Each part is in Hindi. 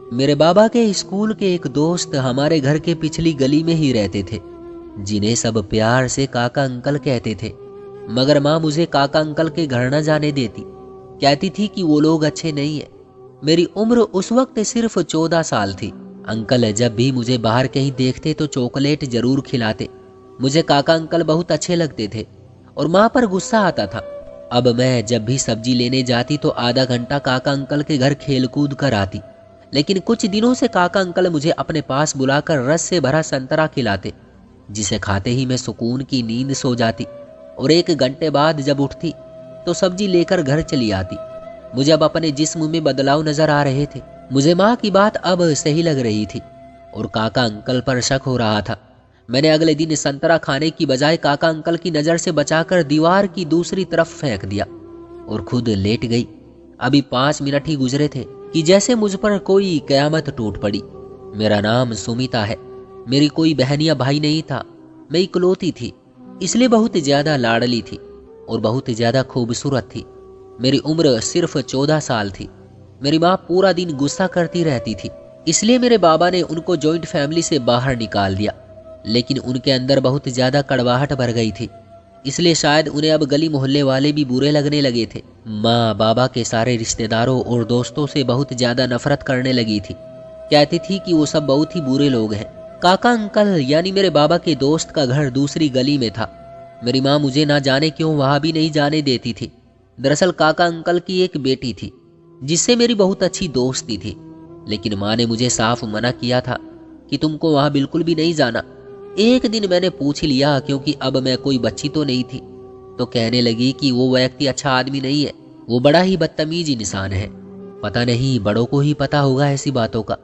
मेरे बाबा के स्कूल के एक दोस्त हमारे घर के पिछली गली में ही रहते थे, जिन्हें सब प्यार से काका अंकल कहते थे। मगर माँ मुझे काका अंकल के घर न जाने देती, कहती थी कि वो लोग अच्छे नहीं है। मेरी उम्र उस वक्त सिर्फ 14 साल थी। अंकल जब भी मुझे बाहर कहीं देखते तो चॉकलेट जरूर खिलाते। मुझे काका अंकल बहुत अच्छे लगते थे और माँ पर गुस्सा आता था। अब मैं जब भी सब्जी लेने जाती तो आधा घंटा काका अंकल के घर खेल कूद कर आती। लेकिन कुछ दिनों से काका अंकल मुझे अपने पास बुलाकर रस से भरा संतरा खिलाते, जिसे खाते ही मैं सुकून की नींद सो जाती और 1 घंटे बाद जब उठती तो सब्जी लेकर घर चली आती। मुझे अब अपने जिस्म में बदलाव नजर आ रहे थे। मुझे माँ की बात अब सही लग रही थी और काका अंकल पर शक हो रहा था। मैंने अगले दिन संतरा खाने की बजाय काका अंकल की नज़र से बचाकर दीवार की दूसरी तरफ फेंक दिया और खुद लेट गई। अभी 5 मिनट ही गुजरे थे कि जैसे मुझ पर कोई कयामत टूट पड़ी। मेरा नाम सुमिता है। मेरी कोई बहन या भाई नहीं था। मैं इकलौती थी, इसलिए बहुत ज्यादा लाडली थी और बहुत ज्यादा खूबसूरत थी। मेरी उम्र सिर्फ 14 साल थी। मेरी माँ पूरा दिन गुस्सा करती रहती थी, इसलिए मेरे बाबा ने उनको जॉइंट फैमिली से बाहर निकाल दिया। लेकिन उनके अंदर बहुत ज्यादा कड़वाहट भर गई थी, इसलिए शायद उन्हें अब गली मोहल्ले वाले भी बुरे लगने लगे थे। माँ बाबा के सारे रिश्तेदारों और दोस्तों से बहुत ज्यादा नफरत करने लगी थी। कहती थी कि वो सब बहुत ही बुरे लोग हैं। काका अंकल यानी मेरे बाबा के दोस्त का घर दूसरी गली में था। मेरी माँ मुझे ना जाने क्यों वहां भी नहीं जाने देती थी। दरअसल काका अंकल की एक बेटी थी जिससे मेरी बहुत अच्छी दोस्ती थी, लेकिन माँ ने मुझे साफ मना किया था कि तुमको वहां बिल्कुल भी नहीं जाना। एक दिन मैंने पूछ लिया, क्योंकि अब मैं कोई बच्ची तो नहीं थी, तो कहने लगी कि वो व्यक्ति अच्छा आदमी नहीं है, वो बड़ा ही बदतमीज इंसान है। पता नहीं बड़ों को ही पता होगा ऐसी बातों का,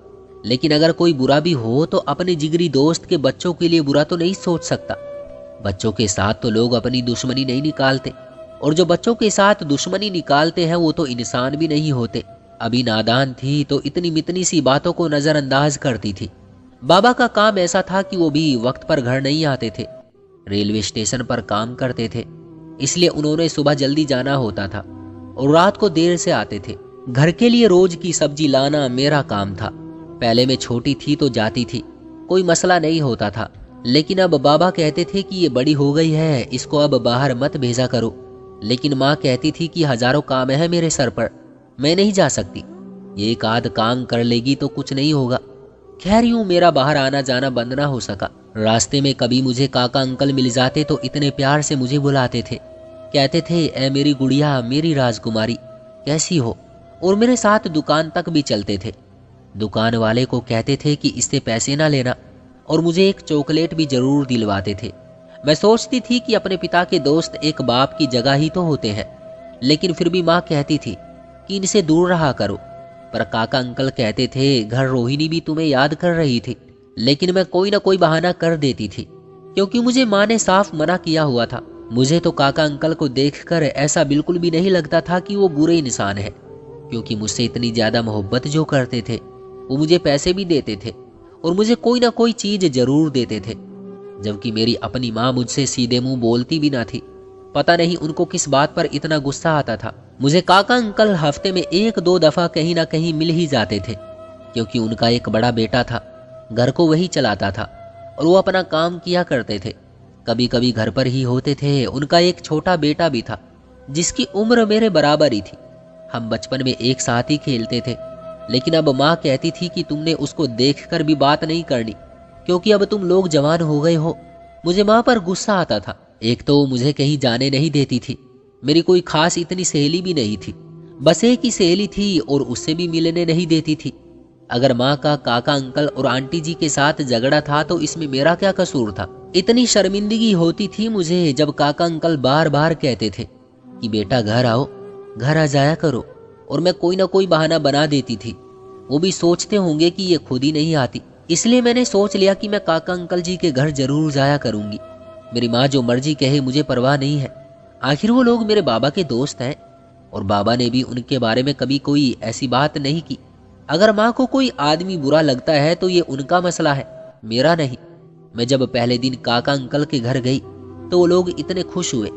लेकिन अगर कोई बुरा भी हो तो अपने जिगरी दोस्त के बच्चों के लिए बुरा तो नहीं सोच सकता। बच्चों के साथ तो लोग अपनी दुश्मनी नहीं निकालते, और जो बच्चों के साथ दुश्मनी निकालते हैं वो तो इंसान भी नहीं होते। अभी नादान थी तो इतनी मितनी सी बातों को नजरअंदाज करती थी। बाबा का काम ऐसा था कि वो भी वक्त पर घर नहीं आते थे। रेलवे स्टेशन पर काम करते थे, इसलिए उन्होंने सुबह जल्दी जाना होता था और रात को देर से आते थे। घर के लिए रोज की सब्जी लाना मेरा काम था। पहले मैं छोटी थी तो जाती थी, कोई मसला नहीं होता था, लेकिन अब बाबा कहते थे कि ये बड़ी हो गई है, इसको अब बाहर मत भेजा करो। लेकिन माँ कहती थी कि हजारों काम है मेरे सर पर, मैं नहीं जा सकती। ये एक आध काम कर लेगी तो कुछ नहीं होगा। खैर यूं मेरा बाहर आना जाना बंद ना हो सका। रास्ते में कभी मुझे काका अंकल मिल जाते तो इतने प्यार से मुझे बुलाते थे, कहते थे ए मेरी गुड़िया, मेरी राजकुमारी, कैसी हो, और मेरे साथ दुकान तक भी चलते थे। दुकान वाले को कहते थे कि इससे पैसे ना लेना, और मुझे एक चॉकलेट भी जरूर दिलवाते थे। मैं सोचती थी कि अपने पिता के दोस्त एक बाप की जगह ही तो होते हैं, लेकिन फिर भी माँ कहती थी कि इनसे दूर रहा करो। पर काका अंकल कहते थे घर रोहिणी भी तुम्हें याद कर रही थी, लेकिन मैं कोई ना कोई बहाना कर देती थी, क्योंकि मुझे माँ ने साफ मना किया हुआ था। मुझे तो काका अंकल को देखकर ऐसा बिल्कुल भी नहीं लगता था कि वो बुरे इंसान है, क्योंकि मुझसे इतनी ज्यादा मोहब्बत जो करते थे। वो मुझे पैसे भी देते थे और मुझे कोई ना कोई चीज जरूर देते थे, जबकि मेरी अपनी माँ मुझसे सीधे मुंह बोलती भी ना थी। पता नहीं उनको किस बात पर इतना गुस्सा आता था। मुझे काका अंकल हफ्ते में 1-2 दफा कहीं ना कहीं मिल ही जाते थे, क्योंकि उनका एक बड़ा बेटा था, घर को वही चलाता था और वो अपना काम किया करते थे। कभी कभी घर पर ही होते थे। उनका एक छोटा बेटा भी था जिसकी उम्र मेरे बराबर ही थी। हम बचपन में एक साथ ही खेलते थे, लेकिन अब माँ कहती थी कि तुमने उसको देखकर भी बात नहीं करनी, क्योंकि अब तुम लोग जवान हो गए हो। मुझे माँ पर गुस्सा आता था। एक तो मुझे कहीं जाने नहीं देती थी, मेरी कोई खास इतनी सहेली भी नहीं थी, बस एक ही सहेली थी और उससे भी मिलने नहीं देती थी। अगर माँ का काका अंकल और आंटी जी के साथ झगड़ा था तो इसमें मेरा क्या कसूर था। इतनी शर्मिंदगी होती थी मुझे जब काका अंकल बार बार कहते थे कि बेटा घर आओ, घर आ जाया करो, और मैं कोई ना कोई बहाना बना देती थी। वो भी सोचते होंगे कि ये खुद ही नहीं आती, इसलिए मैंने सोच लिया कि मैं काका अंकल जी के घर जरूर जाया करूंगी। मेरी माँ जो मर्जी कहे मुझे परवाह नहीं है, आखिर वो लोग मेरे बाबा के दोस्त हैं और बाबा ने भी उनके बारे में कभी कोई ऐसी बात नहीं की। अगर माँ को कोई आदमी बुरा लगता है तो ये उनका मसला है, मेरा नहीं। मैं जब पहले दिन काका अंकल के घर गई तो वो लोग इतने खुश हुए,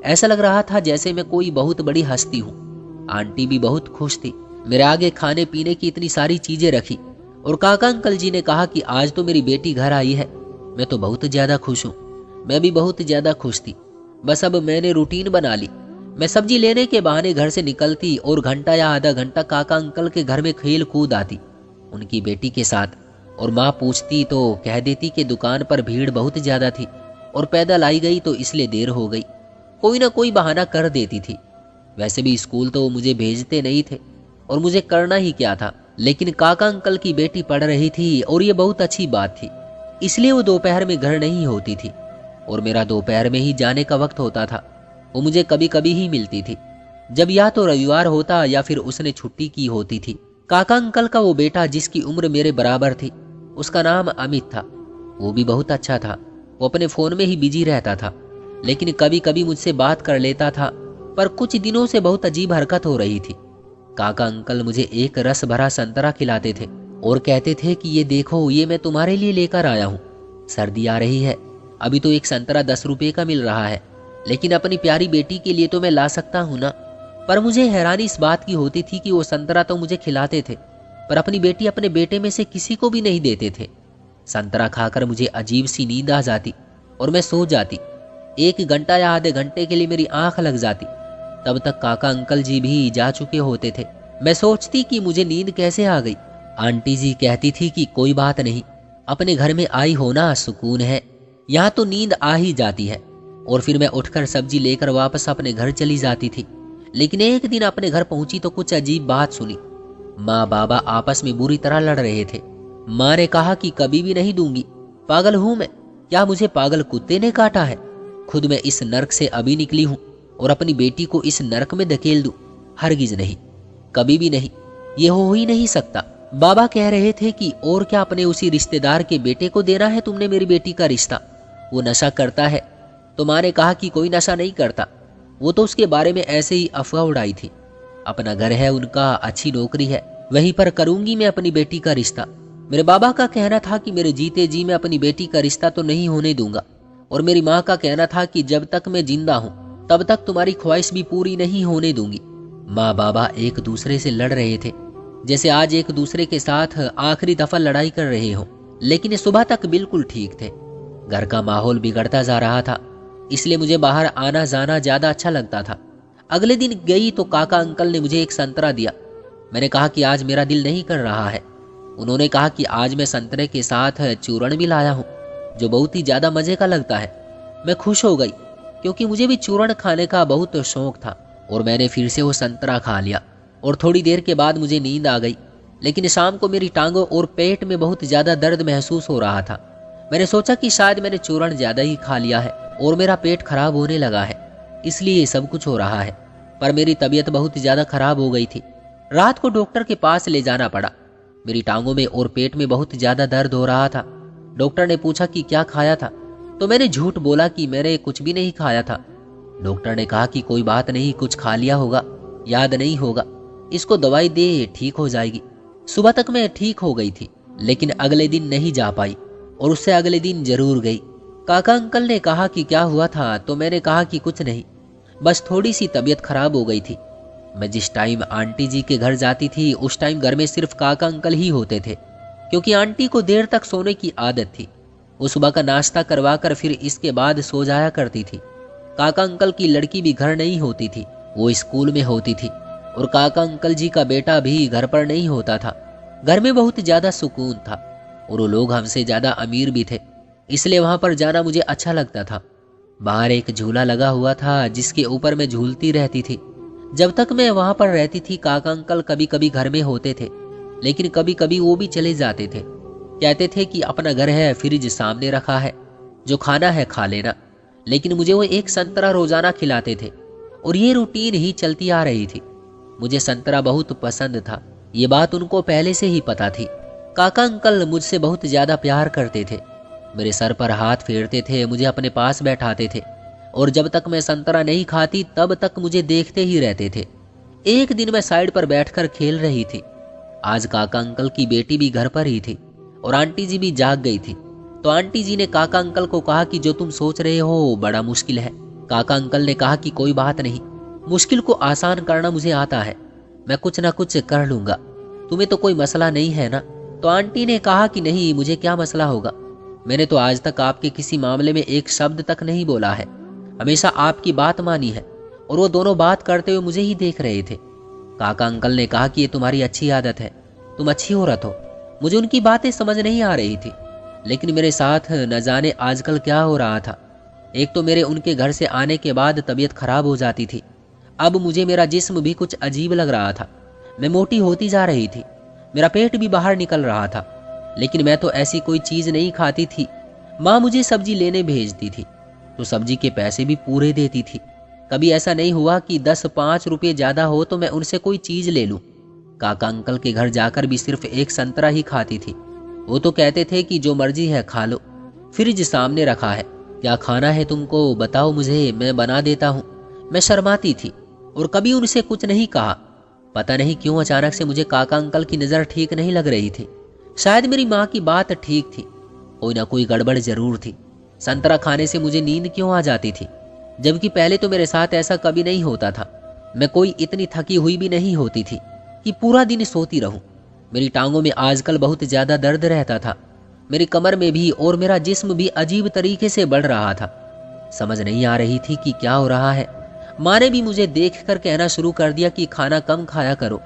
ऐसा लग रहा था जैसे मैं कोई बहुत बड़ी हस्ती हूँ। आंटी भी बहुत खुश थी, मेरे आगे खाने पीने की इतनी सारी चीजें रखी और काका अंकल जी ने कहा कि आज तो मेरी बेटी घर आई है। मैं तो बहुत ज्यादा खुश हूँ। मैं भी बहुत ज्यादा खुश थी। बस अब मैंने रूटीन बना ली। मैं सब्जी लेने के बहाने घर से निकलती और घंटा या आधा घंटा काका अंकल के घर में खेल कूद आती उनकी बेटी के साथ। और माँ पूछती तो कह देती कि दुकान पर भीड़ बहुत ज्यादा थी और पैदल आई गई तो इसलिए देर हो गई। कोई ना कोई बहाना कर देती थी। वैसे भी स्कूल तो मुझे भेजते नहीं थे और मुझे करना ही क्या था, लेकिन काका अंकल की बेटी पढ़ रही थी और ये बहुत अच्छी बात थी। इसलिए वो दोपहर में घर नहीं होती थी और मेरा दोपहर में ही जाने का वक्त होता था। वो मुझे कभी कभी ही मिलती थी, जब या तो रविवार होता या फिर उसने छुट्टी की होती थी। काका अंकल का वो बेटा जिसकी उम्र मेरे बराबर थी, उसका नाम अमित था। वो भी बहुत अच्छा था। वो अपने फोन में ही बिजी रहता था, लेकिन कभी कभी मुझसे बात कर लेता था। पर कुछ दिनों से बहुत अजीब हरकत हो रही थी। काका अंकल मुझे एक रस भरा संतरा खिलाते थे और कहते थे कि ये देखो, ये मैं तुम्हारे लिए लेकर आया हूँ। सर्दी आ रही है, अभी तो एक संतरा 10 रुपए का मिल रहा है, लेकिन अपनी प्यारी बेटी के लिए तो मैं ला सकता हूँ ना। पर मुझे हैरानी इस बात की होती थी कि वो संतरा तो मुझे खिलाते थे, पर अपनी बेटी अपने बेटे में से किसी को भी नहीं देते थे। संतरा खाकर मुझे अजीब सी नींद आ जाती और मैं सो जाती। 1 घंटा या आधे घंटे के लिए मेरी आंख लग जाती। तब तक काका अंकल जी भी जा चुके होते थे। मैं सोचती कि मुझे नींद कैसे आ गई। आंटी जी कहती थी कि कोई बात नहीं, अपने घर में आई हो ना, सुकून है, यहाँ तो नींद आ ही जाती है। और फिर मैं उठकर सब्जी लेकर वापस अपने घर चली जाती थी। लेकिन एक दिन अपने घर पहुंची तो कुछ अजीब बात सुनी। माँ बाबा आपस में बुरी तरह लड़ रहे थे। माँ ने कहा कि कभी भी नहीं दूंगी। पागल हूं मैं? क्या मुझे पागल कुत्ते ने काटा है? खुद मैं इस नर्क से अभी निकली हूं और अपनी बेटी को इस नर्क में धकेल दूं? हरगिज नहीं, कभी भी नहीं, ये हो ही नहीं सकता। बाबा कह रहे थे कि और क्या अपने उसी रिश्तेदार के बेटे को देना है तुमने मेरी बेटी का रिश्ता? वो नशा करता है। तो माँ ने कहा कि कोई नशा नहीं करता, वो तो उसके बारे में ऐसे ही अफवाह उड़ाई थी। अपना घर है उनका, अच्छी नौकरी है, वहीं पर करूंगी मैं अपनी बेटी का रिश्ता। मेरे बाबा का कहना था कि मेरे जीते जी मैं अपनी बेटी का रिश्ता तो नहीं होने दूंगा। और मेरी माँ का कहना था कि जब तक मैं जिंदा हूँ तब तक तुम्हारी ख्वाहिश भी पूरी नहीं होने दूंगी। माँ बाबा एक दूसरे से लड़ रहे थे, जैसे आज एक दूसरे के साथ आखिरी दफा लड़ाई कर रहे हो। लेकिन सुबह तक बिल्कुल ठीक थे। घर का माहौल बिगड़ता जा रहा था, इसलिए मुझे बाहर आना जाना ज्यादा अच्छा लगता था। अगले दिन गई तो काका अंकल ने मुझे एक संतरा दिया। मैंने कहा कि आज मेरा दिल नहीं कर रहा है। उन्होंने कहा कि आज मैं संतरे के साथ चूरण भी लाया हूँ, जो बहुत ही ज्यादा मजे का लगता है। मैं खुश हो गई क्योंकि मुझे भी चूरण खाने का बहुत शौक था और मैंने फिर से वो संतरा खा लिया और थोड़ी देर के बाद मुझे नींद आ गई। लेकिन शाम को मेरी टांगों और पेट में बहुत ज्यादा दर्द महसूस हो रहा था। मैंने सोचा कि शायद मैंने चूरण ज्यादा ही खा लिया है और मेरा पेट खराब होने लगा है, इसलिए ये सब कुछ हो रहा है। पर मेरी तबीयत बहुत ज्यादा खराब हो गई थी। रात को डॉक्टर के पास ले जाना पड़ा। मेरी टांगों में और पेट में बहुत ज्यादा दर्द हो रहा था। डॉक्टर ने पूछा कि क्या खाया था, तो मैंने झूठ बोला कि मैंने कुछ भी नहीं खाया था। डॉक्टर ने कहा कि कोई बात नहीं, कुछ खा लिया होगा, याद नहीं होगा, इसको दवाई दे, ठीक हो जाएगी। सुबह तक मैं ठीक हो गई थी, लेकिन अगले दिन नहीं जा पाई और उससे अगले दिन जरूर गई। काका अंकल ने कहा कि क्या हुआ था, तो मैंने कहा कि कुछ नहीं, बस थोड़ी सी तबीयत खराब हो गई थी। मैं जिस टाइम आंटी जी के घर जाती थी उस टाइम घर में सिर्फ काका अंकल ही होते थे, क्योंकि आंटी को देर तक सोने की आदत थी। वो सुबह का नाश्ता करवा कर फिर इसके बाद सो जाया करती थी। काका अंकल की लड़की भी घर नहीं होती थी, वो स्कूल में होती थी। और काका अंकल जी का बेटा भी घर पर नहीं होता था। घर में बहुत ज्यादा सुकून था और वो लोग हमसे ज्यादा अमीर भी थे, इसलिए वहां पर जाना मुझे अच्छा लगता था। बाहर एक झूला लगा हुआ था जिसके ऊपर मैं झूलती रहती थी। जब तक मैं वहां पर रहती थी काका अंकल कभी कभी घर में होते थे, लेकिन कभी कभी वो भी चले जाते थे। कहते थे कि अपना घर है, फ्रिज सामने रखा है, जो खाना है खा लेना। लेकिन मुझे वो एक संतरा रोजाना खिलाते थे और ये रूटीन ही चलती आ रही थी। मुझे संतरा बहुत पसंद था, ये बात उनको पहले से ही पता थी। काका अंकल मुझसे बहुत ज्यादा प्यार करते थे। मेरे सर पर हाथ फेरते थे, मुझे अपने पास बैठाते थे और जब तक मैं संतरा नहीं खाती तब तक मुझे देखते ही रहते थे। एक दिन मैं साइड पर बैठकर खेल रही थी। आज काका अंकल की बेटी भी घर पर ही थी और आंटी जी भी जाग गई थी। तो आंटी जी ने काका अंकल को कहा कि जो तुम सोच रहे हो बड़ा मुश्किल है। काका अंकल ने कहा कि कोई बात नहीं, मुश्किल को आसान करना मुझे आता है, मैं कुछ ना कुछ कर लूंगा, तुम्हें तो कोई मसला नहीं है ना। तो तो आंटी ने कहा कि नहीं, मुझे क्या मसला होगा, मैंने तो आज तक आपके किसी मामले में एक शब्द तक नहीं बोला है, हमेशा आपकी बात मानी है। और वो दोनों बात करते हुए मुझे ही देख रहे थे। काका अंकल ने कहा कि ये तुम्हारी अच्छी आदत है, तुम अच्छी औरत हो। मुझे उनकी बातें समझ नहीं आ रही थी, लेकिन मेरे साथ न जाने आजकल क्या हो रहा था। एक तो मेरे उनके घर से आने के बाद तबीयत खराब हो जाती थी, अब मुझे मेरा जिस्म भी कुछ अजीब लग रहा था। मैं मोटी होती जा रही थी, मेरा पेट भी बाहर निकल रहा था, लेकिन मैं तो ऐसी कोई चीज़ नहीं खाती थी। माँ मुझे सब्जी लेने भेजती थी तो सब्जी के पैसे भी पूरे देती थी। कभी ऐसा नहीं हुआ कि 10-5 रुपये ज़्यादा हो तो मैं उनसे कोई चीज़ ले लूँ। काका अंकल के घर जाकर भी सिर्फ एक संतरा ही खाती थी। वो तो कहते थे कि जो मर्जी है खा लो, फ्रिज सामने रखा है, क्या खाना है तुमको बताओ मुझे, मैं बना देता हूँ। मैं शर्माती थी और कभी उनसे कुछ नहीं कहा। पता नहीं क्यों अचानक से मुझे काका अंकल की नज़र ठीक नहीं लग रही थी। शायद मेरी माँ की बात ठीक थी, कोई ना कोई गड़बड़ जरूर थी। संतरा खाने से मुझे नींद क्यों आ जाती थी, जबकि पहले तो मेरे साथ ऐसा कभी नहीं होता था। मैं कोई इतनी थकी हुई भी नहीं होती थी कि पूरा दिन सोती रहूं। मेरी टांगों में आजकल बहुत ज़्यादा दर्द रहता था, मेरी कमर में भी, और मेरा जिस्म भी अजीब तरीके से बढ़ रहा था। समझ नहीं आ रही थी कि क्या हो रहा है। माँ ने भी मुझे देख कर कहना शुरू कर दिया कि खाना कम खाया करो,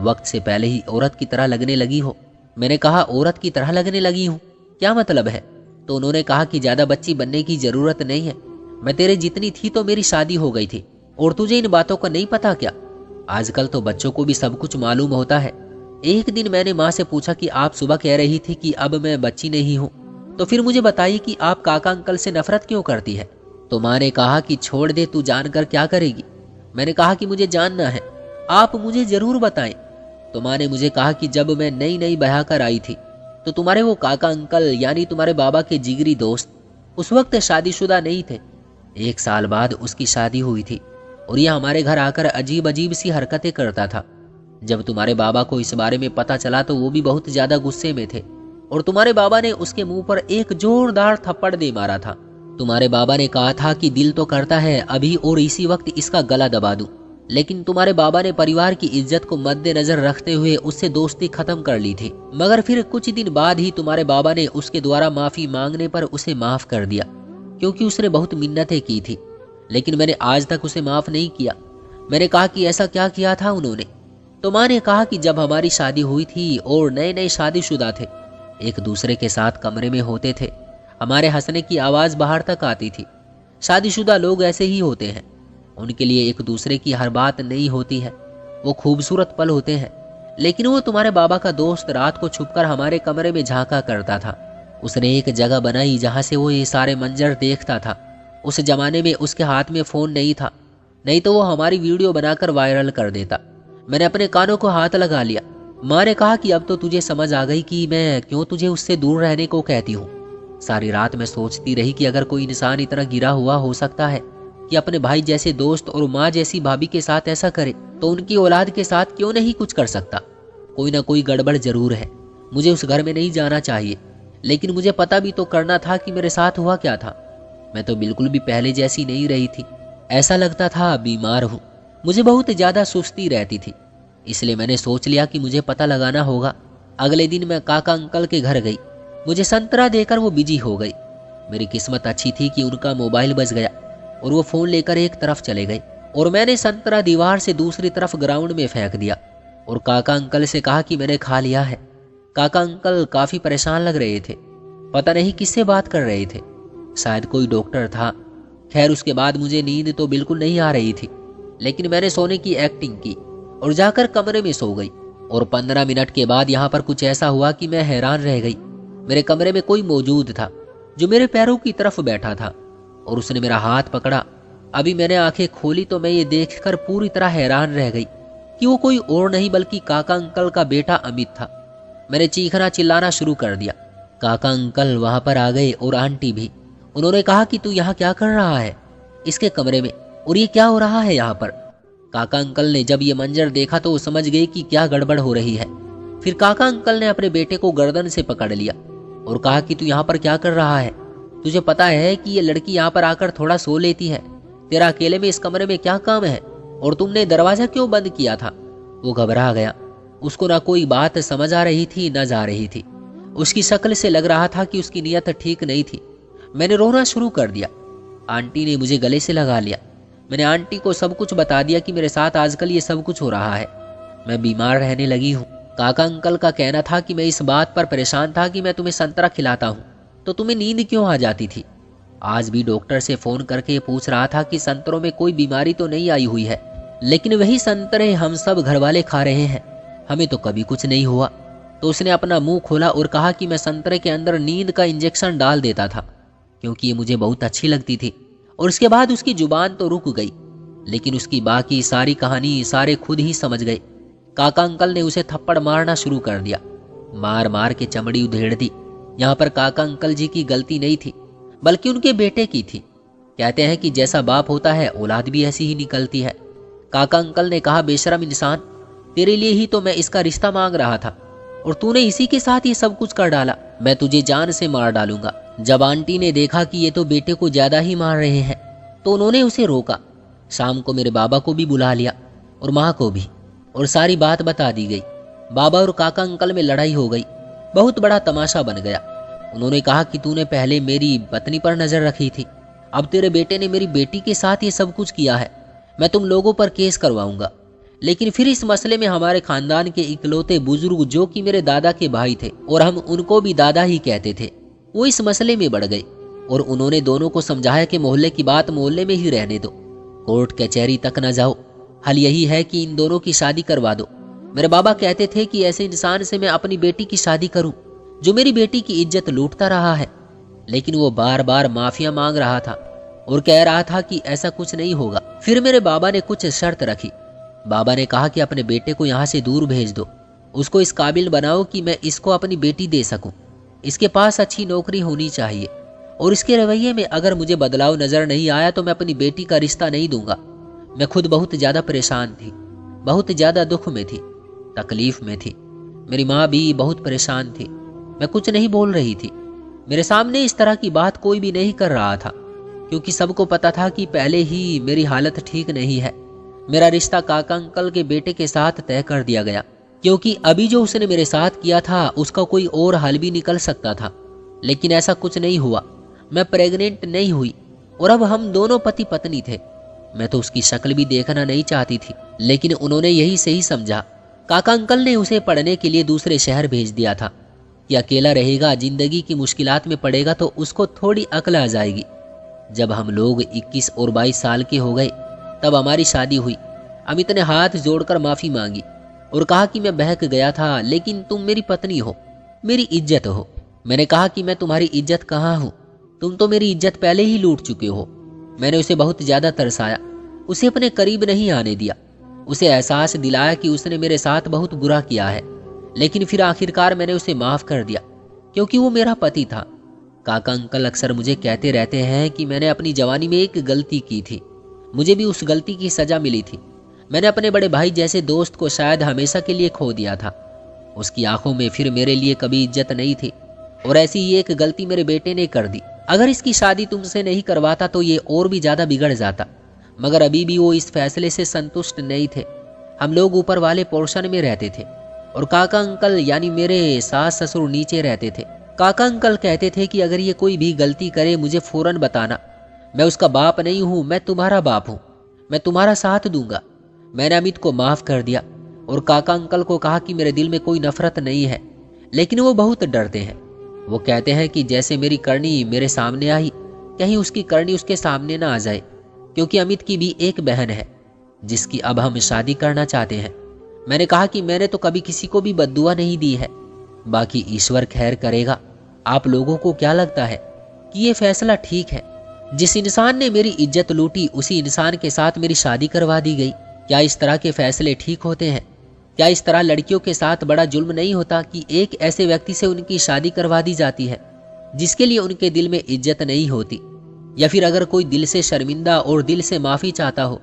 वक्त से पहले ही औरत की तरह लगने लगी हो। मैंने कहा औरत की तरह लगने लगी हूँ, क्या मतलब है? तो उन्होंने कहा कि ज़्यादा बच्ची बनने की ज़रूरत नहीं है, मैं तेरे जितनी थी तो मेरी शादी हो गई थी, और तुझे इन बातों का नहीं पता क्या? आजकल तो बच्चों को भी सब कुछ मालूम होता है। एक दिन मैंने माँ से पूछा कि आप सुबह कह रही थी कि अब मैं बच्ची नहीं हूँ, तो फिर मुझे बताइए कि आप काका अंकल से नफरत क्यों करती है? तो माँ ने कहा कि छोड़ दे, तू जानकर क्या करेगी? मैंने कहा कि मुझे जानना है, आप मुझे जरूर बताएं। तो माँ ने मुझे कहा कि जब मैं नई नई ब्याह कर आई थी तो तुम्हारे वो काका अंकल यानी तुम्हारे बाबा के जिगरी दोस्त उस वक्त शादीशुदा नहीं थे। 1 साल बाद उसकी शादी हुई थी और यह हमारे घर आकर अजीब अजीब सी हरकतें करता था। जब तुम्हारे बाबा को इस बारे में पता चला तो वो भी बहुत ज्यादा गुस्से में थे और तुम्हारे बाबा ने उसके मुंह पर एक जोरदार थप्पड़ दे मारा था। तुम्हारे बाबा ने कहा था कि दिल तो करता है अभी और इसी वक्त इसका गला दबा दूं, लेकिन तुम्हारे बाबा ने परिवार की इज्जत को मद्देनजर रखते हुए उससे दोस्ती खत्म कर ली थी। मगर फिर कुछ दिन बाद ही तुम्हारे बाबा ने उसके द्वारा माफी मांगने पर उसे माफ कर दिया, क्योंकि उसने बहुत मिन्नतें की थी, लेकिन मैंने आज तक उसे माफ नहीं किया। मैंने कहा कि ऐसा क्या किया था उन्होंने? तो माँ ने कहा कि जब हमारी शादी हुई थी और नए नए शादीशुदा थे, एक दूसरे के साथ कमरे में होते थे, हमारे हंसने की आवाज बाहर तक आती थी। शादीशुदा लोग ऐसे ही होते हैं, उनके लिए एक दूसरे की हर बात नहीं होती है, वो खूबसूरत पल होते हैं। लेकिन वो तुम्हारे बाबा का दोस्त रात को छुपकर हमारे कमरे में झांका करता था। उसने एक जगह बनाई जहां से वो ये सारे मंजर देखता था। उस जमाने में उसके हाथ में फ़ोन नहीं था, नहीं तो वो हमारी वीडियो बनाकर वायरल कर देता। मैंने अपने कानों को हाथ लगा लिया। माँ ने कहा कि अब तो तुझे समझ आ गई कि मैं क्यों तुझे उससे दूर रहने को कहती हूँ। सारी रात मैं सोचती रही कि अगर कोई इंसान इतना गिरा हुआ हो सकता है कि अपने भाई जैसे दोस्त और माँ जैसी भाभी के साथ ऐसा करे, तो उनकी औलाद के साथ क्यों नहीं कुछ कर सकता? कोई ना कोई गड़बड़ जरूर है। मुझे उस घर में नहीं जाना चाहिए, लेकिन मुझे पता भी तो करना था कि मेरे साथ हुआ क्या था। मैं तो बिल्कुल भी पहले जैसी नहीं रही थी, ऐसा लगता था बीमार हूँ। मुझे बहुत ज़्यादा सुस्ती रहती थी, इसलिए मैंने सोच लिया कि मुझे पता लगाना होगा। अगले दिन मैं काका अंकल के घर गई। मुझे संतरा देकर वो बिजी हो गई। मेरी किस्मत अच्छी थी कि उनका मोबाइल बज गया और वो फ़ोन लेकर एक तरफ चले गए और मैंने संतरा दीवार से दूसरी तरफ ग्राउंड में फेंक दिया और काका अंकल से कहा कि मैंने खा लिया है। काका अंकल काफ़ी परेशान लग रहे थे, पता नहीं किससे बात कर रहे थे, शायद कोई डॉक्टर था। खैर उसके बाद मुझे नींद तो बिल्कुल नहीं आ रही थी, लेकिन मैंने सोने की एक्टिंग की और जाकर कमरे में सो गई। और 15 मिनट के बाद यहाँ पर कुछ ऐसा हुआ कि मैं हैरान रह गई। मेरे कमरे में कोई मौजूद था जो मेरे पैरों की तरफ बैठा था और उसने मेरा हाथ पकड़ा। अभी मैंने आंखें खोली तो मैं ये देखकर पूरी तरह हैरान रह गई कि वो कोई और नहीं बल्कि काका अंकल का बेटा अमित था। मैंने चीखना चिल्लाना शुरू कर दिया। काका अंकल वहां पर आ गए और आंटी भी। उन्होंने कहा कि तू यहाँ क्या कर रहा है इसके कमरे में, और ये क्या हो रहा है यहाँ पर? काका अंकल ने जब ये मंजर देखा तो वो समझ गए कि क्या गड़बड़ हो रही है। फिर काका अंकल ने अपने बेटे को गर्दन से पकड़ लिया और कहा कि तू यहाँ पर क्या कर रहा है? तुझे पता है कि ये लड़की यहाँ पर आकर थोड़ा सो लेती है, तेरा अकेले में इस कमरे में क्या काम है, और तुमने दरवाजा क्यों बंद किया था? वो घबरा गया। उसको ना कोई बात समझ आ रही थी न जा रही थी। उसकी शक्ल से लग रहा था कि उसकी नीयत ठीक नहीं थी। मैंने रोना शुरू कर दिया। आंटी ने मुझे गले से लगा लिया। मैंने आंटी को सब कुछ बता दिया कि मेरे साथ आजकल ये सब कुछ हो रहा है, मैं बीमार रहने लगी हूँ। काका अंकल का कहना था कि मैं इस बात पर परेशान था कि मैं तुम्हें संतरा खिलाता हूँ तो तुम्हें नींद क्यों आ जाती थी। आज भी डॉक्टर से फोन करके पूछ रहा था कि संतरों में कोई बीमारी तो नहीं आई हुई है, लेकिन वही संतरे हम सब घर वाले खा रहे हैं, हमें तो कभी कुछ नहीं हुआ। तो उसने अपना मुंह खोला और कहा कि मैं संतरे के अंदर नींद का इंजेक्शन डाल देता था क्योंकि ये मुझे बहुत अच्छी लगती थी। और उसके बाद उसकी जुबान तो रुक गई, लेकिन उसकी बाकी सारी कहानी सारे खुद ही समझ गए। काका अंकल ने उसे थप्पड़ मारना शुरू कर दिया, मार मार के चमड़ी उधेड़ दी। यहाँ पर काका अंकल जी की गलती नहीं थी, बल्कि उनके बेटे की थी। कहते हैं कि जैसा बाप होता है औलाद भी ऐसी ही निकलती है। काका अंकल ने कहा, बेशरम इंसान, तेरे लिए ही तो मैं इसका रिश्ता मांग रहा था और तूने इसी के साथ ये सब कुछ कर डाला। मैं तुझे जान से मार डालूंगा। जब आंटी ने देखा कि ये तो बेटे को ज्यादा ही मार रहे हैं तो उन्होंने उसे रोका। शाम को मेरे बाबा को भी बुला लिया और माँ को भी, और सारी बात बता दी गई। बाबा और काका अंकल में लड़ाई हो गई, बहुत बड़ा तमाशा बन गया। उन्होंने कहा कि तूने पहले मेरी पत्नी पर नजर रखी थी, अब तेरे बेटे ने मेरी बेटी के साथ ये सब कुछ किया है, मैं तुम लोगों पर केस करवाऊंगा। लेकिन फिर इस मसले में हमारे खानदान के इकलौते बुजुर्ग जो कि मेरे दादा के भाई थे और हम उनको भी दादा ही कहते थे, वो इस मसले में बढ़ गए और उन्होंने दोनों को समझाया कि मोहल्ले की बात मोहल्ले में ही रहने दो, कोर्ट कचहरी तक न जाओ, हल यही है कि इन दोनों की शादी करवा दो। मेरे बाबा कहते थे कि ऐसे इंसान से मैं अपनी बेटी की शादी करूं जो मेरी बेटी की इज्जत लूटता रहा है, लेकिन वो बार बार माफिया मांग रहा था और कह रहा था कि ऐसा कुछ नहीं होगा। फिर मेरे बाबा ने कुछ शर्त रखी। बाबा ने कहा कि अपने बेटे को यहाँ से दूर भेज दो, उसको इस काबिल बनाओ कि मैं इसको अपनी बेटी दे सकूं। इसके पास अच्छी नौकरी होनी चाहिए और इसके रवैये में अगर मुझे बदलाव नजर नहीं आया तो मैं अपनी बेटी का रिश्ता नहीं दूंगा। मैं खुद बहुत ज्यादा परेशान थी, बहुत ज्यादा दुख में थी, तकलीफ में थी। मेरी माँ भी बहुत परेशान थी। मैं कुछ नहीं बोल रही थी। मेरे सामने इस तरह की बात कोई भी नहीं कर रहा था क्योंकि सबको पता था कि पहले ही मेरी हालत ठीक नहीं है। मेरा रिश्ता काका अंकल के बेटे के साथ तय कर दिया गया क्योंकि अभी जो उसने मेरे साथ किया था उसका कोई और हल भी निकल सकता था, लेकिन ऐसा कुछ नहीं हुआ। मैं प्रेग्नेंट नहीं हुई और अब हम दोनों पति पत्नी थे। मैं तो उसकी शक्ल भी देखना नहीं चाहती थी, लेकिन उन्होंने यही सही समझा। काका अंकल ने उसे पढ़ने के लिए दूसरे शहर भेज दिया था कि अकेला रहेगा, जिंदगी की मुश्किलात में पड़ेगा तो उसको थोड़ी अकल आ जाएगी। जब हम लोग 21 और 22 साल के हो गए तब हमारी शादी हुई। अमित ने हाथ जोड़कर माफी मांगी और कहा कि मैं बहक गया था, लेकिन तुम मेरी पत्नी हो, मेरी इज्जत हो। मैंने कहा कि मैं तुम्हारी इज्जत कहाँ हूँ, तुम तो मेरी इज्जत पहले ही लूट चुके हो। मैंने उसे बहुत ज्यादा तरसाया, उसे अपने करीब नहीं आने दिया, उसे एहसास दिलाया कि उसने मेरे साथ बहुत बुरा किया है, लेकिन फिर आखिरकार मैंने उसे माफ कर दिया क्योंकि वो मेरा पति था। काका अंकल अक्सर मुझे कहते रहते हैं कि मैंने अपनी जवानी में एक गलती की थी, मुझे भी उस गलती की सजा मिली थी। मैंने अपने बड़े भाई जैसे दोस्त को शायद हमेशा के लिए खो दिया था। उसकी आंखों में फिर मेरे लिए कभी इज्जत नहीं थी और ऐसी ही एक गलती मेरे बेटे ने कर दी। अगर इसकी शादी तुमसे नहीं करवाता तो ये और भी ज्यादा बिगड़ जाता, मगर अभी भी वो इस फैसले से संतुष्ट नहीं थे। हम लोग ऊपर वाले पोर्शन में रहते थे और काका अंकल यानी मेरे सास ससुर नीचे रहते थे। काका अंकल कहते थे कि अगर ये कोई भी गलती करे मुझे फौरन बताना, मैं उसका बाप नहीं हूँ, मैं तुम्हारा बाप हूँ, मैं तुम्हारा साथ दूंगा। मैंने अमित को माफ कर दिया और काका अंकल को कहा कि मेरे दिल में कोई नफरत नहीं है, लेकिन वो बहुत डरते हैं। वो कहते हैं कि जैसे मेरी करनी मेरे सामने आई, कहीं उसकी करनी उसके सामने ना आ जाए, क्योंकि अमित की भी एक बहन है जिसकी अब हम शादी करना चाहते हैं। मैंने कहा कि मैंने तो कभी किसी को भी बद्दुआ नहीं दी है, बाकी ईश्वर खैर करेगा। आप लोगों को क्या लगता है कि ये फैसला ठीक है? जिस इंसान ने मेरी इज्जत लूटी उसी इंसान के साथ मेरी शादी करवा दी गई। क्या इस तरह के फैसले ठीक होते हैं? क्या इस तरह लड़कियों के साथ बड़ा जुल्म नहीं होता कि एक ऐसे व्यक्ति से उनकी शादी करवा दी जाती है जिसके लिए उनके दिल में इज्जत नहीं होती? या फिर अगर कोई दिल से शर्मिंदा और दिल से माफी चाहता हो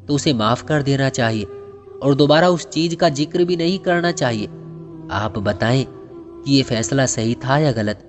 तो उसे माफ कर देना चाहिए और दोबारा उस चीज का जिक्र भी नहीं करना चाहिए। आप बताएं कि ये फैसला सही था या गलत?